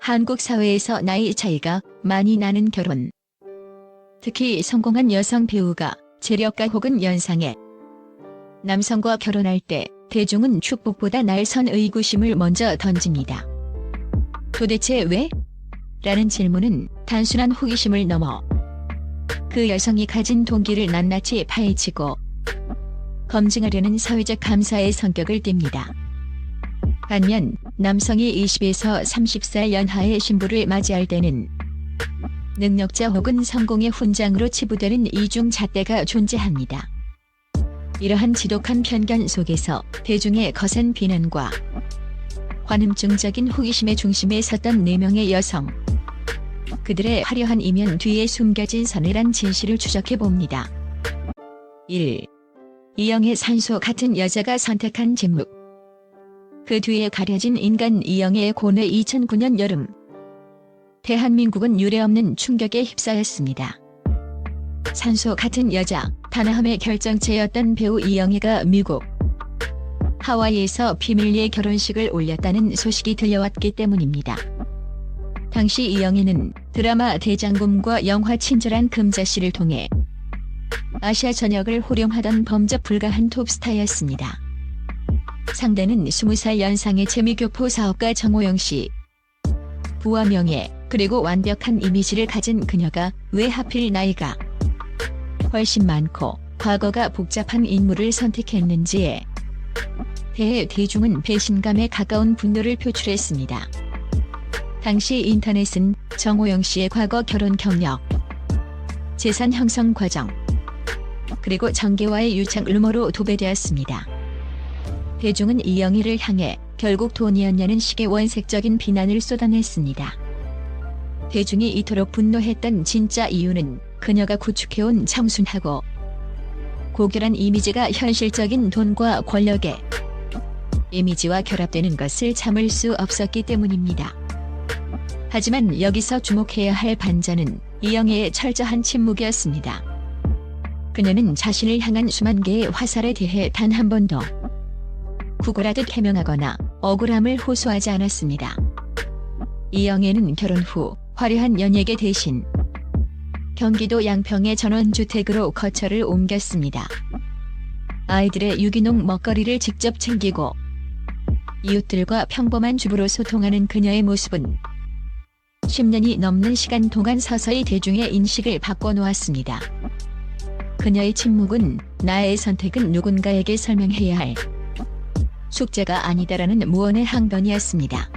한국 사회에서 나이 차이가 많이 나는 결혼. 특히 성공한 여성 배우가 재력가 혹은 연상의 남성과 결혼할 때 대중은 축복보다 날선 의구심을 먼저 던집니다. 도대체 왜? 라는 질문은 단순한 호기심을 넘어 그 여성이 가진 동기를 낱낱이 파헤치고 검증하려는 사회적 감사의 성격을 띱니다. 반면 남성이 20에서 30살 연하의 신부를 맞이할 때는 능력자 혹은 성공의 훈장으로 치부되는 이중 잣대가 존재합니다. 이러한 지독한 편견 속에서 대중의 거센 비난과 관음증적인 호기심의 중심에 섰던 4명의 여성. 그들의 화려한 이면 뒤에 숨겨진 서늘한 진실을 추적해봅니다. 1. 이영애 산소 같은 여자가 선택한 제목. 그 뒤에 가려진 인간 이영애의 고뇌. 2009년 여름. 대한민국은 유례없는 충격에 휩싸였습니다. 산소 같은 여자, 다나함의 결정체였던 배우 이영애가 미국 하와이에서 비밀리에 결혼식을 올렸다는 소식이 들려왔기 때문입니다. 당시 이영애는 드라마 대장금과 영화 친절한 금자씨를 통해 아시아 전역을 호령하던 범접 불가한 톱스타였습니다. 상대는 20살 연상의 재미교포 사업가 정호영 씨. 부와 명예, 그리고 완벽한 이미지를 가진 그녀가 왜 하필 나이가 훨씬 많고 과거가 복잡한 인물을 선택했는지에 대해 대중은 배신감에 가까운 분노를 표출했습니다. 당시 인터넷은 정호영 씨의 과거 결혼 경력, 재산 형성 과정, 그리고 정계와의 유착 루머로 도배되었습니다. 대중은 이영애를 향해 결국 돈이었냐는 식의 원색적인 비난을 쏟아냈습니다. 대중이 이토록 분노했던 진짜 이유는 그녀가 구축해온 청순하고 고결한 이미지가 현실적인 돈과 권력의 이미지와 결합되는 것을 참을 수 없었기 때문입니다. 하지만 여기서 주목해야 할 반전은 이영애의 철저한 침묵이었습니다. 그녀는 자신을 향한 수만 개의 화살에 대해 단 한 번도 구걸하듯 해명하거나 억울함을 호소하지 않았습니다. 이영애는 결혼 후 화려한 연예계 대신 경기도 양평의 전원주택으로 거처를 옮겼습니다. 아이들의 유기농 먹거리를 직접 챙기고 이웃들과 평범한 주부로 소통하는 그녀의 모습은 10년이 넘는 시간 동안 서서히 대중의 인식을 바꿔놓았습니다. 그녀의 침묵은 나의 선택은 누군가에게 설명해야 할 숙제가 아니다라는 무언의 항변이었습니다.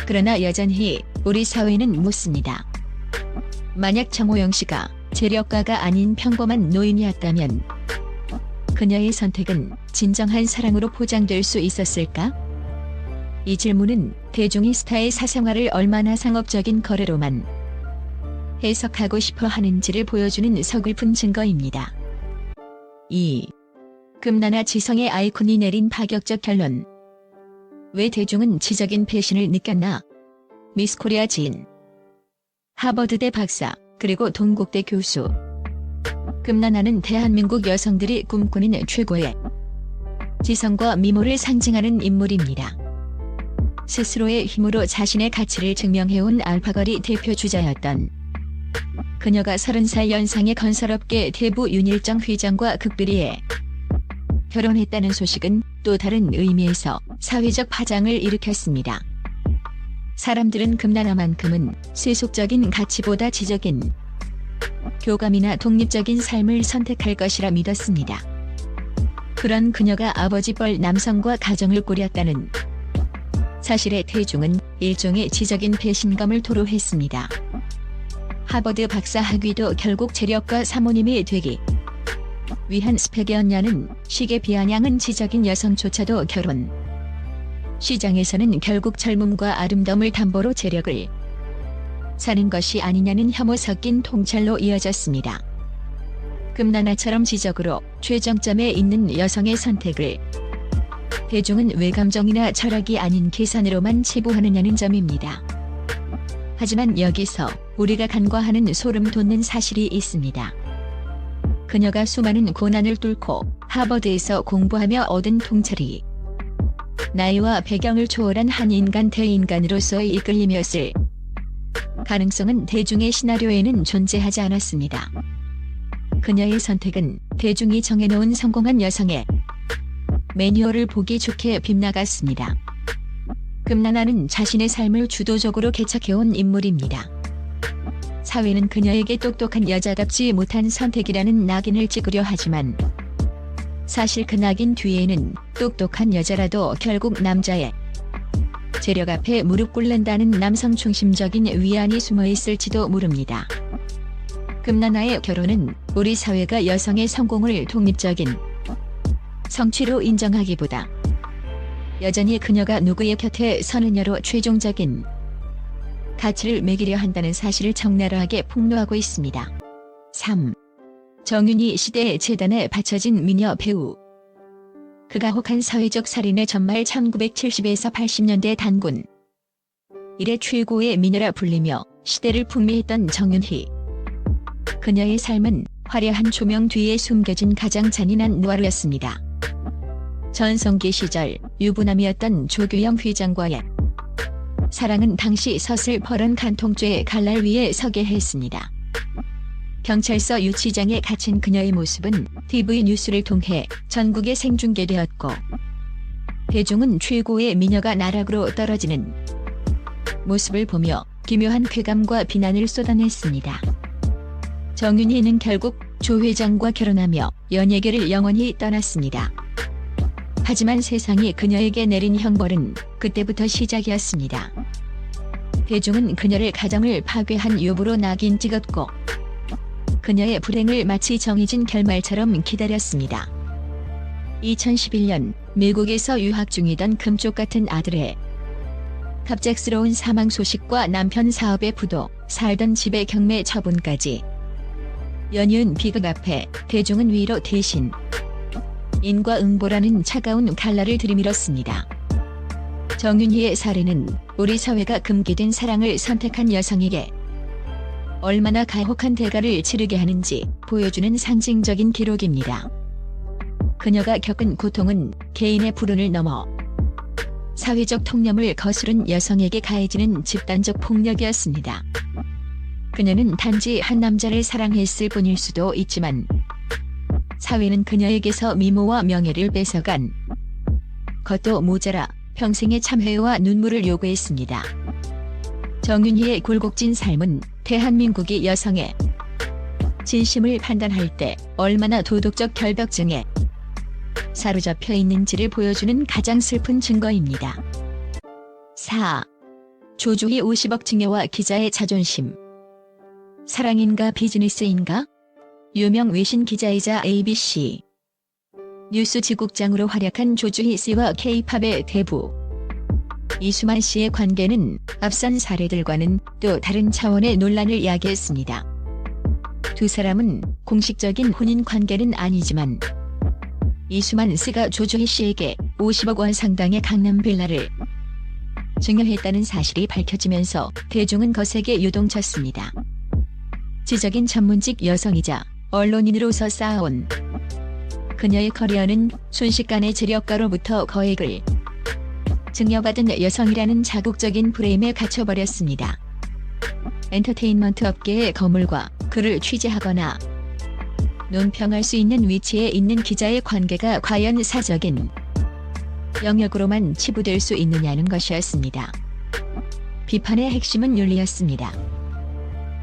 그러나 여전히 우리 사회는 묻습니다. 만약 정호영 씨가 재력가가 아닌 평범한 노인이었다면 그녀의 선택은 진정한 사랑으로 포장될 수 있었을까? 이 질문은 대중이 스타의 사생활을 얼마나 상업적인 거래로만 해석하고 싶어 하는지를 보여주는 서글픈 증거입니다. 2. 금나나 지성의 아이콘이 내린 파격적 결론. 왜 대중은 지적인 배신을 느꼈나? 미스코리아 지인, 하버드대 박사, 그리고 동국대 교수. 금나나는 대한민국 여성들이 꿈꾸는 최고의 지성과 미모를 상징하는 인물입니다. 스스로의 힘으로 자신의 가치를 증명해온 알파걸이 대표주자였던 그녀가 30살 연상의 건설업계 대부 윤일정 회장과 극비리에 결혼했다는 소식은 또 다른 의미에서 사회적 파장을 일으켰습니다. 사람들은 금나나만큼은 세속적인 가치보다 지적인 교감이나 독립적인 삶을 선택할 것이라 믿었습니다. 그런 그녀가 아버지뻘 남성과 가정을 꾸렸다는 사실에 대중은 일종의 지적인 배신감을 토로했습니다. 하버드 박사 학위도 결국 재력가 사모님이 되기 위한 스펙이었냐는 식의 비아냥은 지적인 여성조차도 결혼 시장에서는 결국 젊음과 아름다움을 담보로 재력을 사는 것이 아니냐는 혐오 섞인 통찰로 이어졌습니다. 금나나처럼 지적으로 최정점에 있는 여성의 선택을 대중은 왜 감정이나 철학이 아닌 계산으로만 치부하느냐는 점입니다. 하지만 여기서 우리가 간과하는 소름 돋는 사실이 있습니다. 그녀가 수많은 고난을 뚫고 하버드에서 공부하며 얻은 통찰이 나이와 배경을 초월한 한 인간 대인간으로서의 이끌림이었을 가능성은 대중의 시나리오에는 존재하지 않았습니다. 그녀의 선택은 대중이 정해놓은 성공한 여성의 매뉴얼을 보기 좋게 빗나갔습니다. 금나나는 자신의 삶을 주도적으로 개척해온 인물입니다. 사회는 그녀에게 똑똑한 여자답지 못한 선택이라는 낙인을 찍으려 하지만 사실 그 낙인 뒤에는 똑똑한 여자라도 결국 남자의 재력 앞에 무릎 꿇는다는 남성 중심적인 위안이 숨어있을지도 모릅니다. 금나나의 결혼은 우리 사회가 여성의 성공을 독립적인 성취로 인정하기보다 여전히 그녀가 누구의 곁에 서느냐로 최종적인 가치를 매기려 한다는 사실을 적나라하게 폭로하고 있습니다. 3. 정윤희 시대의 재단에 바쳐진 미녀 배우. 그가 혹한 사회적 살인의 전말 1970에서 80년대 단군 이래 최고의 미녀라 불리며 시대를 풍미했던 정윤희. 그녀의 삶은 화려한 조명 뒤에 숨겨진 가장 잔인한 누아르였습니다. 전성기 시절 유부남이었던 조규영 회장과의 사랑은 당시 서슬퍼런 간통죄의 갈날 위에 서게 했습니다. 경찰서 유치장에 갇힌 그녀의 모습은 TV 뉴스를 통해 전국에 생중계되었고 대중은 최고의 미녀가 나락으로 떨어지는 모습을 보며 기묘한 쾌감과 비난을 쏟아냈습니다. 정윤희는 결국 조 회장과 결혼하며 연예계를 영원히 떠났습니다. 하지만 세상이 그녀에게 내린 형벌은 그때부터 시작이었습니다. 대중은 그녀를 가정을 파괴한 유부로 낙인 찍었고 그녀의 불행을 마치 정해진 결말처럼 기다렸습니다. 2011년 미국에서 유학 중이던 금쪽 같은 아들의 갑작스러운 사망 소식과 남편 사업의 부도, 살던 집의 경매 처분까지 연이은 비극 앞에 대중은 위로 대신 인과응보라는 차가운 칼날을 들이밀었습니다. 정윤희의 살해는 우리 사회가 금기된 사랑을 선택한 여성에게 얼마나 가혹한 대가를 치르게 하는지 보여주는 상징적인 기록입니다. 그녀가 겪은 고통은 개인의 불운을 넘어 사회적 통념을 거스른 여성에게 가해지는 집단적 폭력이었습니다. 그녀는 단지 한 남자를 사랑했을 뿐일 수도 있지만 사회는 그녀에게서 미모와 명예를 뺏어간 것도 모자라 평생의 참회와 눈물을 요구했습니다. 정윤희의 굴곡진 삶은 대한민국이 여성의 진심을 판단할 때 얼마나 도덕적 결벽증에 사로잡혀 있는지를 보여주는 가장 슬픈 증거입니다. 4. 조주희 50억 증여와 기자의 자존심. 사랑인가 비즈니스인가? 유명 외신 기자이자 ABC 뉴스 지국장으로 활약한 조주희 씨와 K-팝의 대부 이수만 씨의 관계는 앞선 사례들과는 또 다른 차원의 논란을 야기했습니다. 두 사람은 공식적인 혼인 관계는 아니지만 이수만 씨가 조주희 씨에게 50억 원 상당의 강남 빌라를 증여했다는 사실이 밝혀지면서 대중은 거세게 요동쳤습니다. 지적인 전문직 여성이자 언론인으로서 쌓아온 그녀의 커리어는 순식간에 재력가로부터 거액을 증여받은 여성이라는 자극적인 프레임에 갇혀버렸습니다. 엔터테인먼트 업계의 거물과 그를 취재하거나 논평할 수 있는 위치에 있는 기자의 관계가 과연 사적인 영역으로만 치부될 수 있느냐는 것이었습니다. 비판의 핵심은 윤리였습니다.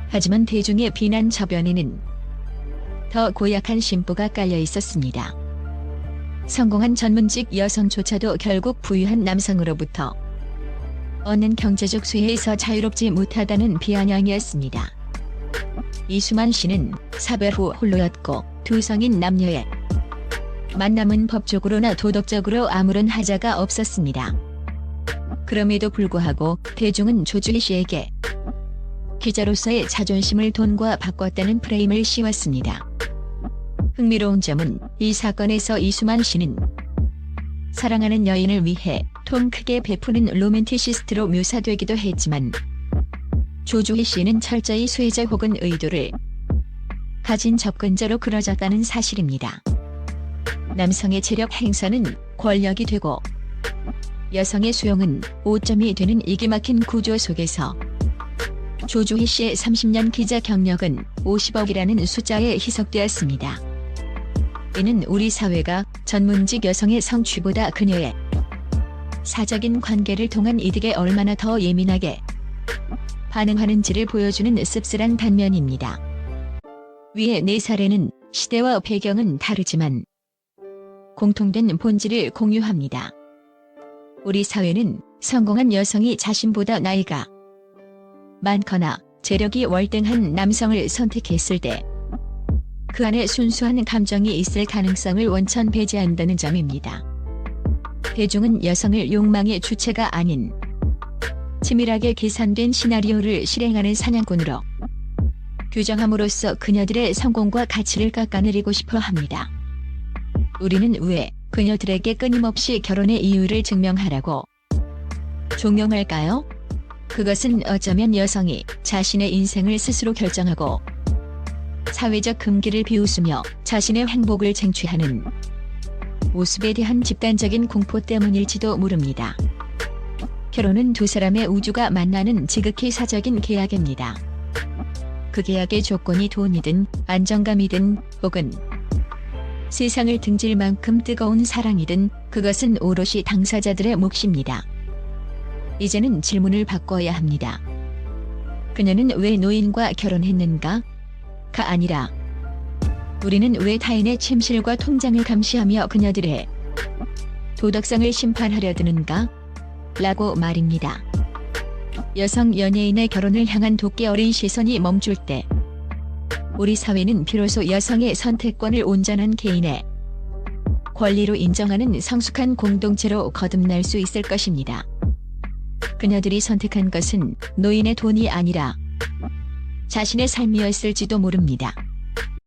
하지만 대중의 비난 저변에는 더 고약한 심보가 깔려 있었습니다. 성공한 전문직 여성조차도 결국 부유한 남성으로부터 얻는 경제적 수혜에서 자유롭지 못하다는 비아냥이었습니다. 이수만 씨는 사별 후 홀로였고 두 성인 남녀의 만남은 법적으로나 도덕적으로 아무런 하자가 없었습니다. 그럼에도 불구하고 대중은 조주희 씨에게 기자로서의 자존심을 돈과 바꿨다는 프레임을 씌웠습니다. 흥미로운 점은 이 사건에서 이수만 씨는 사랑하는 여인을 위해 통 크게 베푸는 로맨티시스트로 묘사되기도 했지만 조주희 씨는 철저히 수혜자 혹은 의도를 가진 접근자로 그려졌다는 사실입니다. 남성의 재력 행사는 권력이 되고 여성의 수용은 5점이 되는 이기 막힌 구조 속에서 조주희 씨의 30년 기자 경력은 50억이라는 숫자에 희석되었습니다. 이는 우리 사회가 전문직 여성의 성취보다 그녀의 사적인 관계를 통한 이득에 얼마나 더 예민하게 반응하는지를 보여주는 씁쓸한 단면입니다. 위의 네 사례는 시대와 배경은 다르지만 공통된 본질을 공유합니다. 우리 사회는 성공한 여성이 자신보다 나이가 많거나 재력이 월등한 남성을 선택했을 때 그 안에 순수한 감정이 있을 가능성을 원천 배제한다는 점입니다. 대중은 여성을 욕망의 주체가 아닌 치밀하게 계산된 시나리오를 실행하는 사냥꾼으로 규정함으로써 그녀들의 성공과 가치를 깎아내리고 싶어 합니다. 우리는 왜 그녀들에게 끊임없이 결혼의 이유를 증명하라고 종용할까요? 그것은 어쩌면 여성이 자신의 인생을 스스로 결정하고 사회적 금기를 비웃으며 자신의 행복을 쟁취하는 모습에 대한 집단적인 공포 때문일지도 모릅니다. 결혼은 두 사람의 우주가 만나는 지극히 사적인 계약입니다. 그 계약의 조건이 돈이든 안정감이든 혹은 세상을 등질 만큼 뜨거운 사랑이든 그것은 오롯이 당사자들의 몫입니다. 이제는 질문을 바꿔야 합니다. 그녀는 왜 노인과 결혼했는가? 가 아니라 우리는 왜 타인의 침실과 통장을 감시하며 그녀들의 도덕성을 심판하려 드는가? 라고 말입니다. 여성 연예인의 결혼을 향한 도끼 어린 시선이 멈출 때 우리 사회는 비로소 여성의 선택권을 온전한 개인의 권리로 인정하는 성숙한 공동체로 거듭날 수 있을 것입니다. 그녀들이 선택한 것은 노인의 돈이 아니라 자신의 삶이었을지도 모릅니다.